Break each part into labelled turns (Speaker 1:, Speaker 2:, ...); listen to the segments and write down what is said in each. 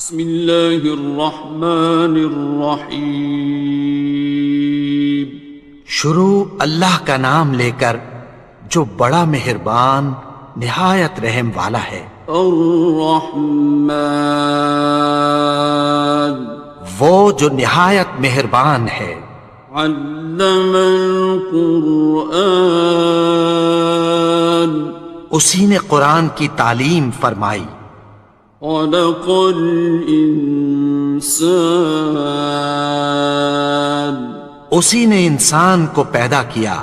Speaker 1: بسم اللہ الرحمن الرحیم۔
Speaker 2: شروع اللہ کا نام لے کر جو بڑا مہربان نہایت رحم والا ہے۔
Speaker 1: الرحمن،
Speaker 2: وہ جو نہایت مہربان ہے۔
Speaker 1: علم القرآن،
Speaker 2: اسی نے قرآن کی تعلیم فرمائی۔
Speaker 1: خلق الانسان،
Speaker 2: اسی نے انسان کو پیدا کیا۔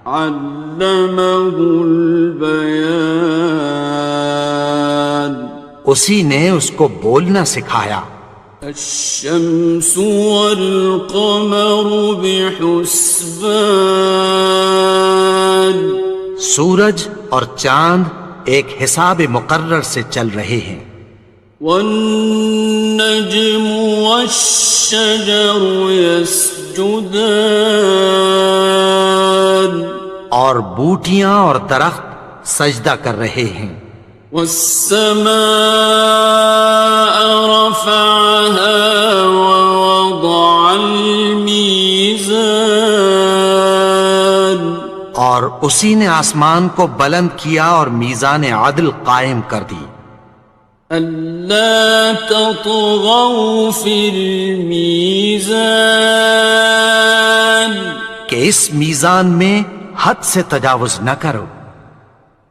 Speaker 1: علمہ البیان،
Speaker 2: اسی نے اس کو بولنا سکھایا۔
Speaker 1: الشمس والقمر بحسبان،
Speaker 2: سورج اور چاند ایک حساب مقرر سے چل رہے ہیں۔
Speaker 1: والنجم والشجر يسجدان،
Speaker 2: اور بوٹیاں اور درخت سجدہ کر رہے ہیں۔
Speaker 1: والسماء رفعها ووضع الميزان،
Speaker 2: اور اسی نے آسمان کو بلند کیا اور میزان عدل قائم کر دی۔
Speaker 1: ألا تطغوا في الميزان،
Speaker 2: کہ اس میزان میں حد سے تجاوز نہ کرو۔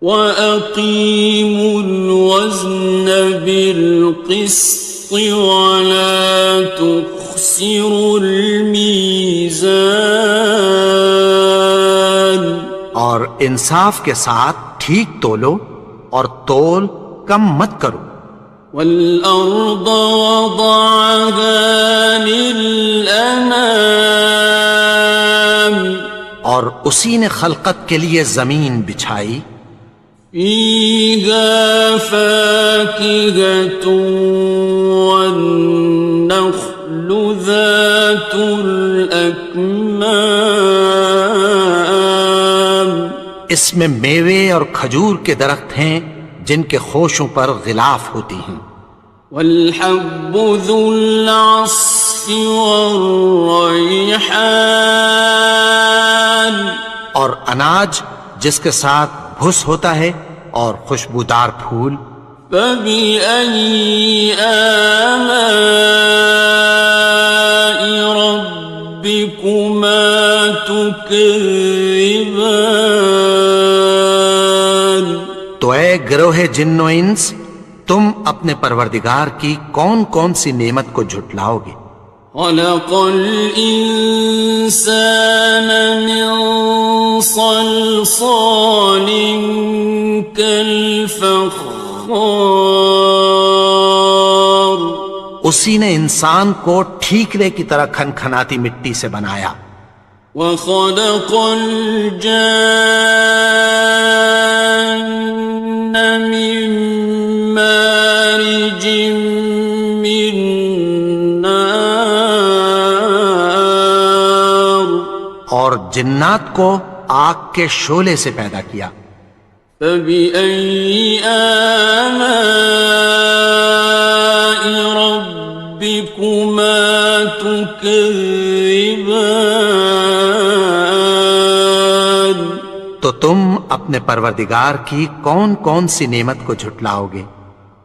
Speaker 1: وَأَقِيمُوا الْوَزْنَ بِالْقِسْطِ وَلَا تُخْسِرُوا الْمِيزَانَ،
Speaker 2: اور انصاف کے ساتھ ٹھیک تولو اور تول کم مت کرو۔
Speaker 1: وَالْأَرْضَ وَضَعَهَا لِلْأَنَامِ،
Speaker 2: اور اسی نے خلقت کے لیے زمین بچھائی۔
Speaker 1: فِيهَا فَاكِهَةٌ وَالنَّخْلُ ذَاتُ الْأَكْمَامِ،
Speaker 2: اس میں میوے اور کھجور کے درخت ہیں جن کے خوشوں پر غلاف ہوتی ہیں۔
Speaker 1: وَالْحَبُّ ذُو الْعَصْفِ وَالرَّيْحَانِ،
Speaker 2: اور اناج جس کے ساتھ بھس ہوتا ہے اور خوشبودار پھول۔
Speaker 1: فَبِأَيِّ آلَاءِ رَبِّكُمَا تُكَذِّبَانِ،
Speaker 2: تو اے گروہ جن و انس، تم اپنے پروردگار کی کون کون سی نعمت کو جھٹلاؤ گے؟
Speaker 1: خَلَقَ الْإِنسَانَ مِنْ صَلْصَالٍ كَالْفَخَّارِ،
Speaker 2: اسی نے انسان کو ٹھیکرے کی طرح کھنکھناتی مٹی سے بنایا۔
Speaker 1: وَخَلَقَ الْجَانَّ مِن مَّارِجٍ مِّن نَّارٍ،
Speaker 2: اور جنات کو آگ کے شعلے سے پیدا کیا۔
Speaker 1: فَبِأَيِّ آلَاءِ رَبِّكُمَا تُكَذِّبَانِ،
Speaker 2: تو تم اپنے پروردگار کی کون کون سی نعمت کو جھٹلاؤ گے؟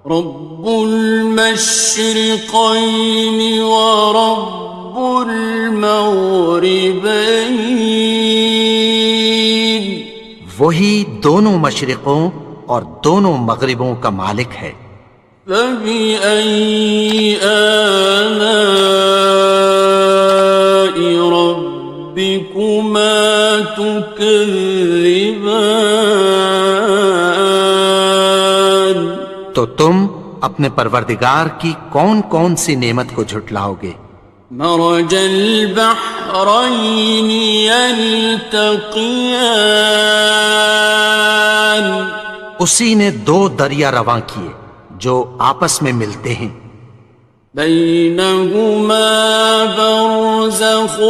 Speaker 1: رب المشرقين ورب المغربين،
Speaker 2: وہی دونوں مشرقوں اور دونوں مغربوں کا مالک ہے۔
Speaker 1: فبأي آلاء ربكما تكذبان،
Speaker 2: تو تم اپنے پروردگار کی کون کون سی نعمت کو جھٹلاؤ گے؟
Speaker 1: مرج البحرين يلتقيان،
Speaker 2: اسی نے دو دریا رواں کیے جو آپس میں ملتے ہیں۔
Speaker 1: بينهما برزخ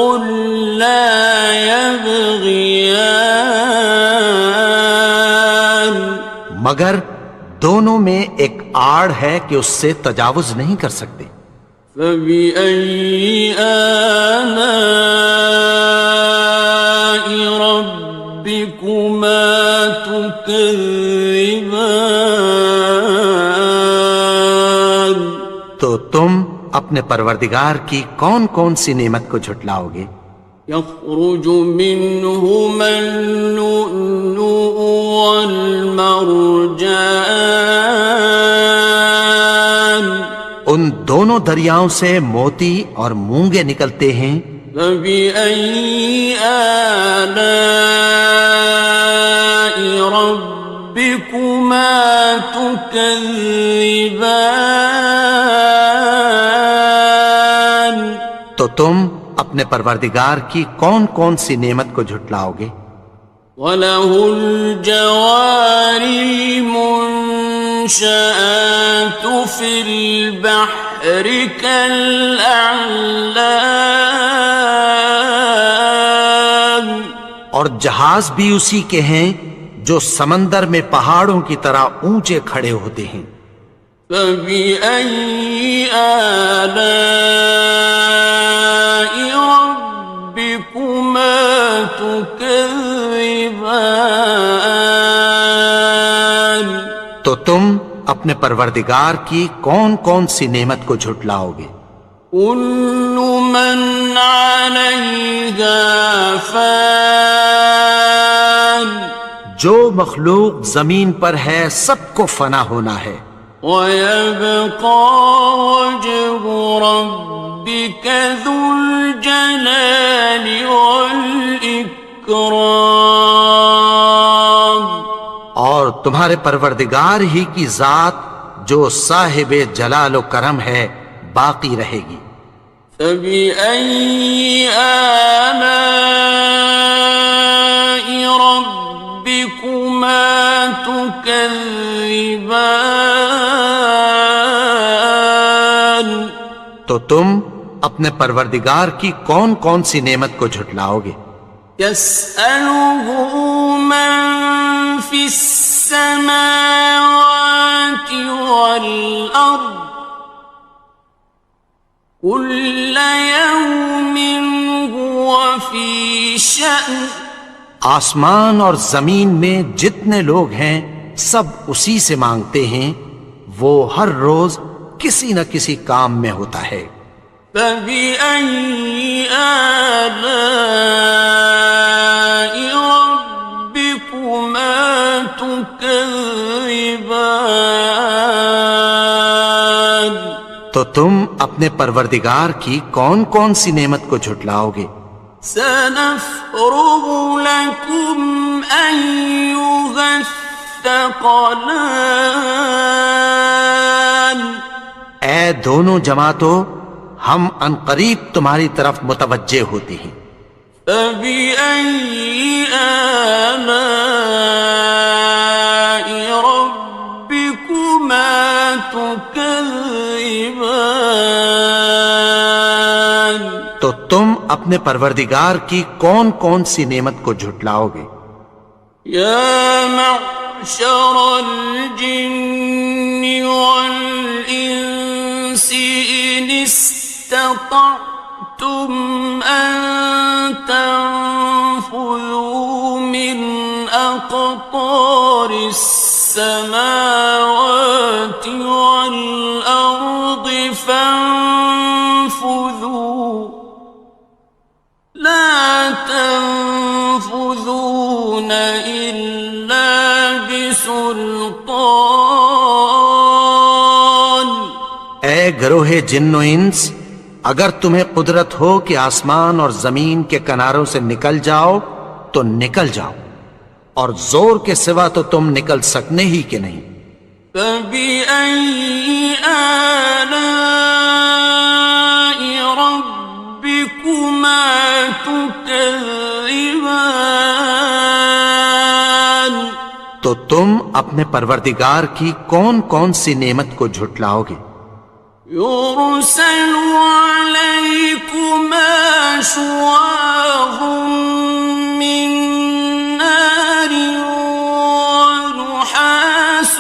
Speaker 1: لا يبغيان،
Speaker 2: مگر دونوں میں ایک آڑ ہے کہ اس سے تجاوز نہیں کر سکتے۔
Speaker 1: فبأي آلاء ربكما تكذبان؟
Speaker 2: تو تم اپنے پروردگار کی کون کون سی نعمت کو جھٹلاؤ گے؟
Speaker 1: يخرج منهما اللؤلؤ والمرجان،
Speaker 2: ان دونوں دریاؤں سے موتی اور مونگے نکلتے ہیں۔
Speaker 1: فبأي آلاء ربكما تكذبان؟
Speaker 2: تو تم اپنے پروردگار کی کون کون سی نعمت کو جھٹلاؤ گے؟
Speaker 1: وَلَهُ الْجَوَارِ الْمُنشَآتُ فِي الْبَحْرِ كَالْأَعْلَامِ،
Speaker 2: اور جہاز بھی اسی کے ہیں جو سمندر میں پہاڑوں کی طرح اونچے کھڑے ہوتے ہیں۔
Speaker 1: فَبِأَيِّ آلَاءِ رَبِّكُمَا تُكَذِّبَانِ؟
Speaker 2: تو تم اپنے پروردگار کی کون کون سی نعمت کو جھٹلاؤ گے؟
Speaker 1: كُلُّ مَنْ عَلَيْهَا فَانٍ،
Speaker 2: جو مخلوق زمین پر ہے سب کو فنا ہونا ہے۔
Speaker 1: وَيَبْقَى وَجْهُ رَبِّكَ ذُو الْجَلَالِ وَالْإِكْرَامِ،
Speaker 2: اور تمہارے پروردگار ہی کی ذات جو صاحب جلال و کرم ہے باقی رہے گی۔
Speaker 1: فَبِأَيِّ آلَاءِ رَبِّكُمَا تُكَذِّبَانِ؟
Speaker 2: تو تم اپنے پروردگار کی کون کون سی نعمت کو جھٹلاؤ گے؟
Speaker 1: يَسْأَلُهُ مَن فِي السَّمَاوَاتِ وَالْأَرْضِ كُلَّ يَوْمٍ هُوَ فِي شَأْنٍ،
Speaker 2: آسمان اور زمین میں جتنے لوگ ہیں سب اسی سے مانگتے ہیں، وہ ہر روز کسی نہ کسی کام میں ہوتا ہے۔
Speaker 1: فَبِأَيِّ آلَاءِ رَبِّكُمَا تُكَذِّبَانِ؟
Speaker 2: تو تم اپنے پروردگار کی کون کون سی نعمت کو جھٹلاؤ گے؟
Speaker 1: سَنَفْرُغُ لَكُمْ أَيُّهَ الثَّقَلَانِ،
Speaker 2: اے دونوں جماعتوں، ہم عنقریب تمہاری طرف متوجہ ہوتے ہیں۔
Speaker 1: فَبِأَيِّ آلَاءِ رَبِّكُمَا تُكَذِّبَانِ؟
Speaker 2: تو تم اپنے پروردگار کی کون کون سی نعمت کو جھٹلاؤ گے؟
Speaker 1: يَا مَعْشَرَ الْجِنِّ وَالْإِنسِ إِنِ اسْتَطَعْتُمْ أَن تَنفُذُوا مِنْ أَقْطَارِ السَّمَاوَاتِ وَالْأَرْضِ فَانفُذُوا لَا تَنفُذُونَ إِلَّا بِسُلْطَانٍ۔
Speaker 2: اے گروہ جن و انس، اگر تمہیں قدرت ہو کہ آسمان اور زمین کے کناروں سے نکل جاؤ تو نکل جاؤ، اور زور کے سوا تو تم نکل سکنے ہی کے نہیں۔
Speaker 1: فَبِأَيِّ آلَاءِ رَبِّكُمَا تُكَذِّبَانِ؟
Speaker 2: تو تم اپنے پروردگار کی کون کون سی نعمت کو جھٹلاؤ گے؟
Speaker 1: يُرْسَلُ عَلَيْكُمَا شُوَاظٌ مِّن نَّارٍ وَنُحَاسٌ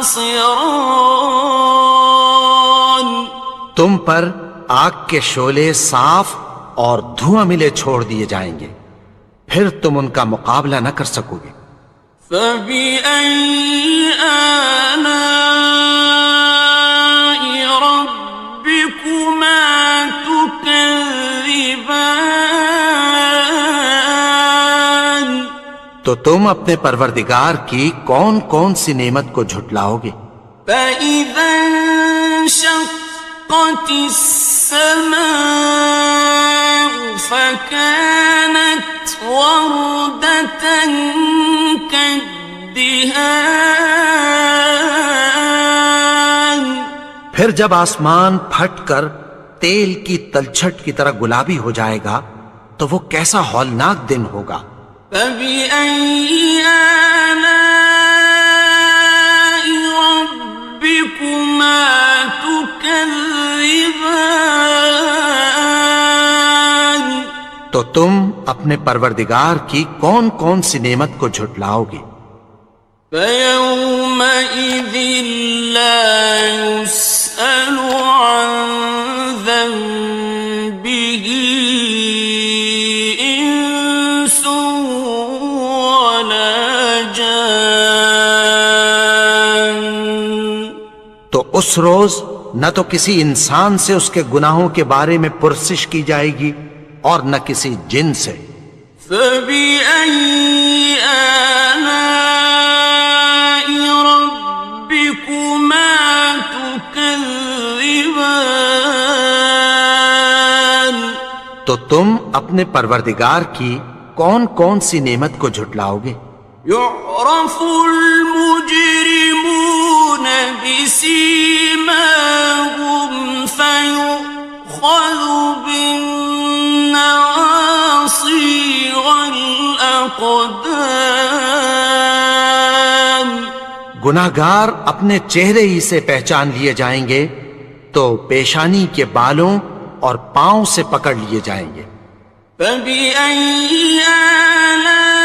Speaker 1: خاصران
Speaker 2: تم پر آگ کے شعلے صاف اور دھواں ملے چھوڑ دیے جائیں گے، پھر تم ان کا مقابلہ نہ کر سکو گے۔
Speaker 1: فبأي آلاء ربكما تكذبان
Speaker 2: تو تم اپنے پروردگار کی کون کون سی نعمت کو جھٹلاؤ گے؟
Speaker 1: فإذا انشقت السماء فكانت وردة كالدهان
Speaker 2: پھر جب آسمان پھٹ کر تیل کی تلچھٹ کی طرح گلابی ہو جائے گا تو وہ کیسا ہولناک دن ہوگا۔
Speaker 1: فبأي آلاء ربكما تكذبان
Speaker 2: تو تم اپنے پروردگار کی کون کون سی نعمت کو جھٹلاؤ گے؟
Speaker 1: فيومئذ لا يسأل عن ذنبه إنس ولا جان
Speaker 2: تو اس روز نہ تو کسی انسان سے اس کے گناہوں کے بارے میں پرسش کی جائے گی اور نہ کسی جن سے۔
Speaker 1: فبأي آلاء ربكما تكذبان
Speaker 2: تو تم اپنے پروردگار کی کون کون سی نعمت کو جھٹلاؤ گے؟
Speaker 1: يعرف المجرمون بسيماهم فيؤخذ بالنواصي والأقدام
Speaker 2: گناہگار اپنے چہرے ہی سے پہچان لیے جائیں گے تو پیشانی کے بالوں اور پاؤں سے پکڑ لیے جائیں گے۔
Speaker 1: فبأي آلاء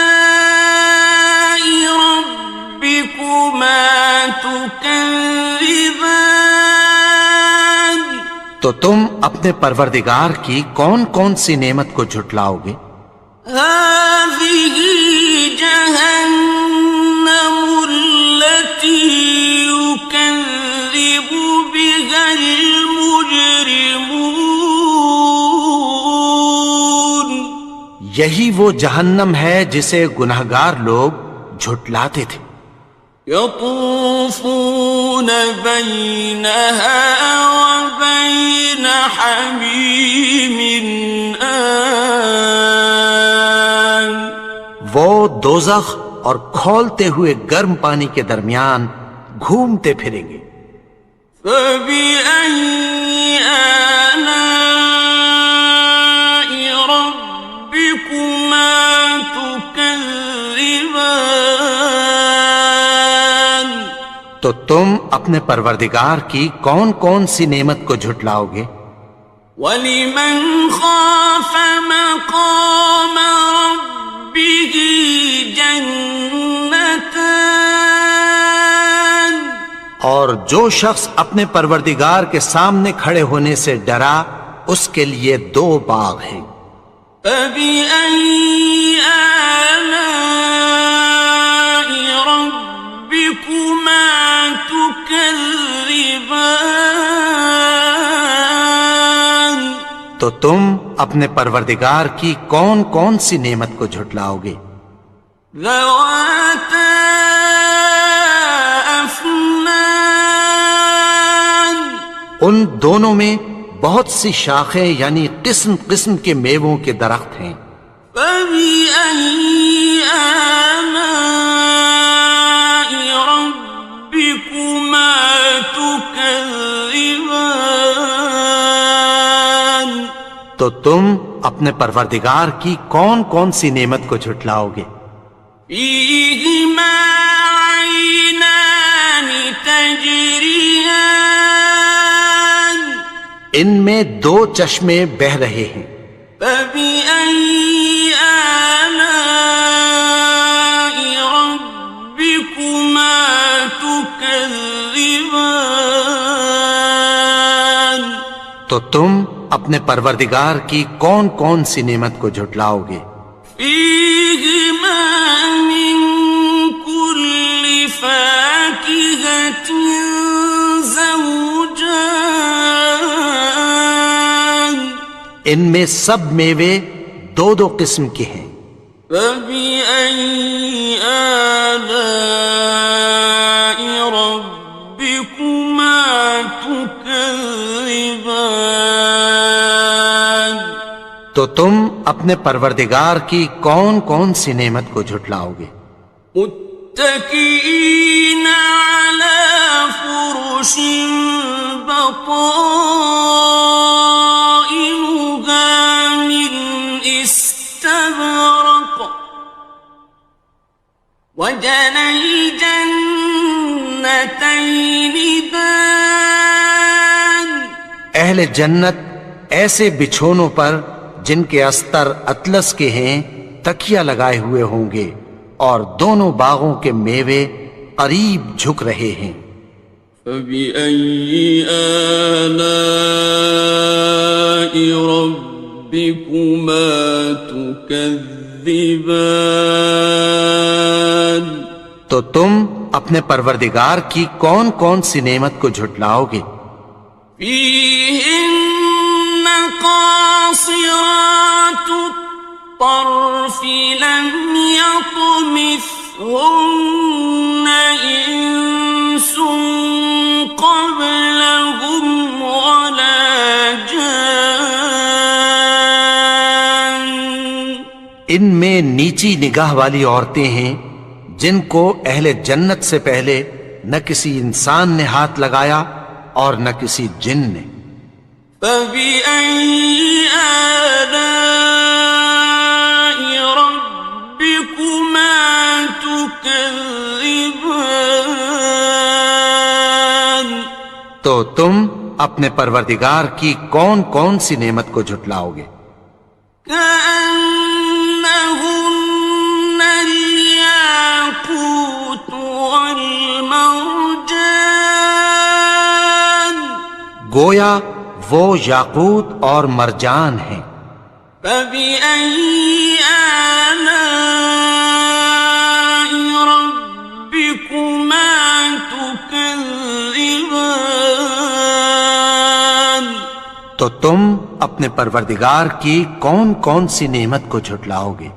Speaker 1: ربكما تكذبان
Speaker 2: تو تم اپنے پروردگار کی کون کون سی نعمت کو جھٹلاؤ گے؟
Speaker 1: هذه جهنم التي يكذب بها المجرمون
Speaker 2: یہی وہ جہنم ہے جسے گناہگار لوگ جھٹلاتے تھے۔
Speaker 1: يطوفون بينها وبين حميم آن
Speaker 2: وہ دوزخ اور کھولتے ہوئے گرم پانی کے درمیان گھومتے پھریں گے۔
Speaker 1: فبأي آلاء ربكما تكذبان
Speaker 2: تو تم اپنے پروردگار کی کون کون سی نعمت کو جھٹلاؤ گے؟
Speaker 1: وَلِمَنْ خَافَ مَقَامَ رَبِّهِ جَنَّتَانِ
Speaker 2: اور جو شخص اپنے پروردگار کے سامنے کھڑے ہونے سے ڈرا اس کے لیے دو باغ ہیں۔
Speaker 1: فَبِأَيِّ آلَاءِ رَبِّكُمَا تُكَذِّبَانِ
Speaker 2: تو تم اپنے پروردگار کی کون کون سی نعمت کو جھٹلاؤ گے؟
Speaker 1: ذَوَاتَا أَفْنَانٍ
Speaker 2: ان دونوں میں بہت سی شاخیں یعنی قسم قسم کے میووں کے درخت ہیں۔
Speaker 1: فَبِأَيِّ آلَاءِ رَبِّكُمَا تُكَذِّبَانِ
Speaker 2: تو تم اپنے پروردگار کی کون کون سی نعمت کو جھٹلاؤ گے؟
Speaker 1: فِيهِمَا عَيْنَانِ تَجْرِيَانِ
Speaker 2: ان میں دو چشمے بہہ رہے ہیں۔
Speaker 1: فَبِأَيِّ آلَاءِ رَبِّكُمَا تُكَذِّبَانِ
Speaker 2: تو تم اپنے پروردگار کی کون کون سی نعمت کو جھٹلاؤ گے؟
Speaker 1: فيهما من كل فاكهة زوجان
Speaker 2: ان میں سب میوے دو دو قسم کے ہیں۔
Speaker 1: فبأي آلاء ربكما تكذبان
Speaker 2: تو تم اپنے پروردگار کی کون کون سی نعمت کو جھٹلاؤ گے؟
Speaker 1: متكئين على فرش بطائنها من استبرق وجنى الجنتين دان
Speaker 2: اہل جنت ایسے بچھونوں پر جن کے استر اطلس کے ہیں تکیہ لگائے ہوئے ہوں گے، اور دونوں باغوں کے میوے قریب جھک رہے ہیں۔
Speaker 1: فبأي آلاء ربكما تكذبان
Speaker 2: تو تم اپنے پروردگار کی کون کون سی نعمت کو جھٹلاؤ گے؟
Speaker 1: فيهن قاصرات الطرف لم يطمثهن إنس قبلهم ولا جان
Speaker 2: ان میں نیچی نگاہ والی عورتیں ہیں جن کو اہل جنت سے پہلے نہ کسی انسان نے ہاتھ لگایا اور نہ کسی جن نے۔
Speaker 1: فبأي آلاء ربكما تكذبان
Speaker 2: تو تم اپنے پروردگار کی کون کون سی نعمت کو جھٹلاؤ گے؟
Speaker 1: كأنهن الياقوت والمرجان
Speaker 2: گویا وہ یاقوت اور مرجان ہیں۔
Speaker 1: فبأي آلاء ربكما تكذبان
Speaker 2: تو تم اپنے پروردگار کی کون کون سی نعمت کو جھٹلاؤ گے؟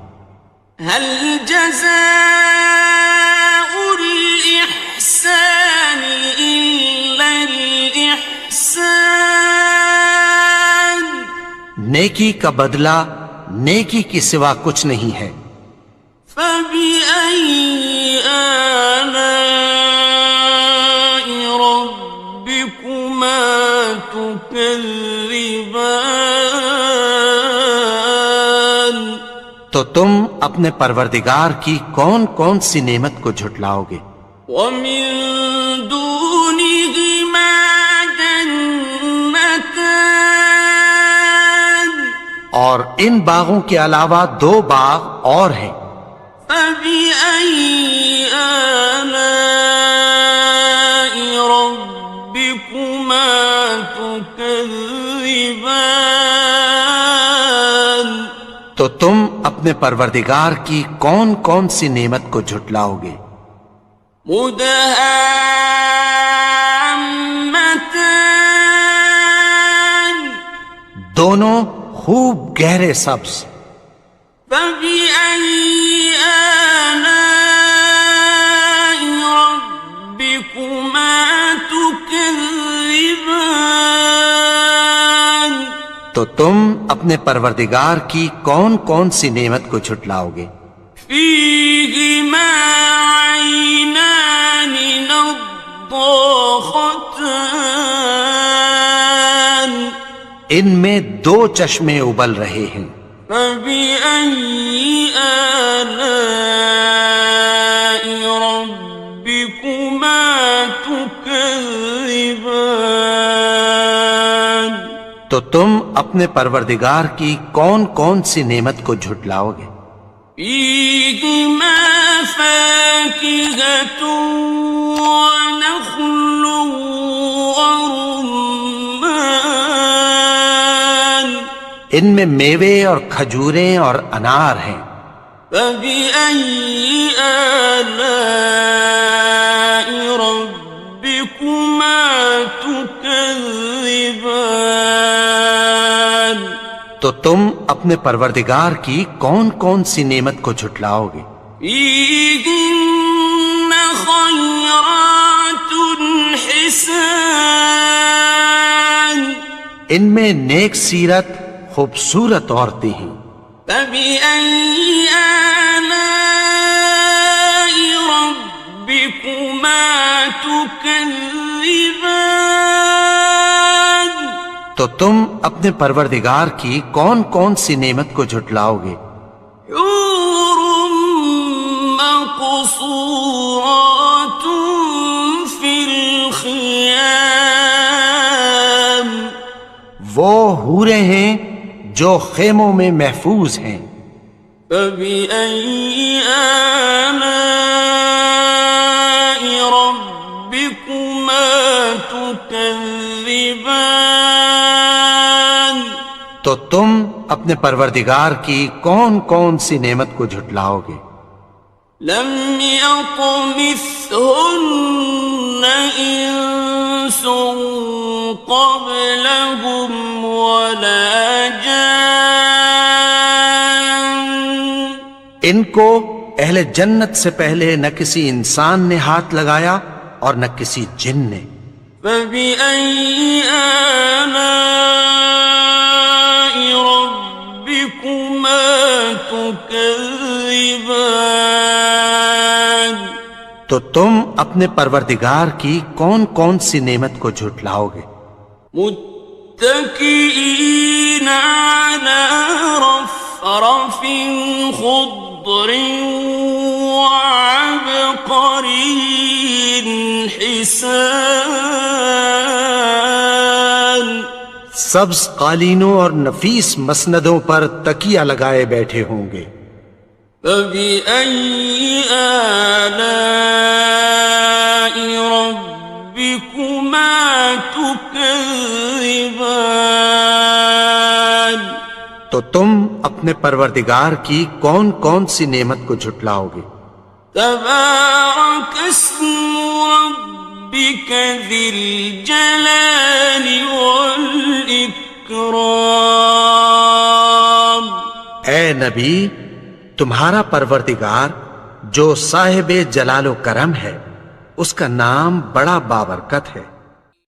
Speaker 1: هل جزاء الإحسان إلا الإحسان
Speaker 2: نیکی کا بدلہ نیکی کی سوا کچھ نہیں ہے۔
Speaker 1: فبأي آلاء ربكما تكذبان
Speaker 2: تو تم اپنے پروردگار کی کون کون سی نعمت کو جھٹلاؤ گے؟
Speaker 1: ومن دونهما جنتان
Speaker 2: اور ان باغوں کے علاوہ دو باغ اور ہیں۔
Speaker 1: فبأي آلاء ربكما تكذبان
Speaker 2: تو تم اپنے پروردگار کی کون کون سی نعمت کو جھٹلاؤ گے؟
Speaker 1: مدهامتان
Speaker 2: دونوں خوب گہرے سبز۔
Speaker 1: فبأي آلاء ربكما تكذبان
Speaker 2: تو تم اپنے پروردگار کی کون کون سی نعمت کو جھٹلاؤ گے؟
Speaker 1: فيهما عينان نضاختان
Speaker 2: ان میں دو چشمے ابل رہے ہیں۔
Speaker 1: فبأي آلاء ربكما تكذبان
Speaker 2: تو تم اپنے پروردگار کی کون کون سی نعمت کو جھٹلاؤ گے؟
Speaker 1: فيهما فاكهة ونخل ورمان
Speaker 2: ان میں میوے اور کھجوریں اور انار ہیں۔
Speaker 1: فبأي آلاء ربكما تكذبان؟
Speaker 2: تو تم اپنے پروردگار کی کون کون سی نعمت کو جھٹلاؤ گے؟
Speaker 1: فيهن خيرات حسان،
Speaker 2: ان میں نیک سیرت خوبصورت عورتیں ہیں۔
Speaker 1: فبأي آلاء ربكما تكذبان؟
Speaker 2: تو تم اپنے پروردگار کی کون کون سی نعمت کو جھٹلاؤ گے؟
Speaker 1: حور مقصورات في الخيام،
Speaker 2: وہ حوریں ہیں جو خیموں میں محفوظ ہیں۔
Speaker 1: فبأي آلاء ربكما تكذبان؟
Speaker 2: تو تم اپنے پروردگار کی کون کون سی نعمت کو جھٹلاؤ گے؟
Speaker 1: لم يطمثهن إنس قبلهم ولا جان،
Speaker 2: ان کو اہل جنت سے پہلے نہ کسی انسان نے ہاتھ لگایا اور نہ کسی جن نے۔
Speaker 1: فبأي آلاء ربكما تكذبان؟
Speaker 2: تو تم اپنے پروردگار کی کون کون سی نعمت کو جھٹلاؤ گے؟
Speaker 1: متكئين على رفرف خضر وعبقري حسان،
Speaker 2: سبز قالینوں اور نفیس مسندوں پر تکیہ لگائے بیٹھے ہوں گے۔
Speaker 1: فبأي آلاء ربكما تكذبان؟
Speaker 2: تو تم اپنے پروردگار کی کون کون سی نعمت کو جھٹلاؤ گے؟
Speaker 1: تبارك اسم ربك ذي الجلال والإكرام۔
Speaker 2: اے نبی، تمہارا پروردگار جو صاحب جلال و کرم ہے، اس کا نام بڑا بابرکت ہے۔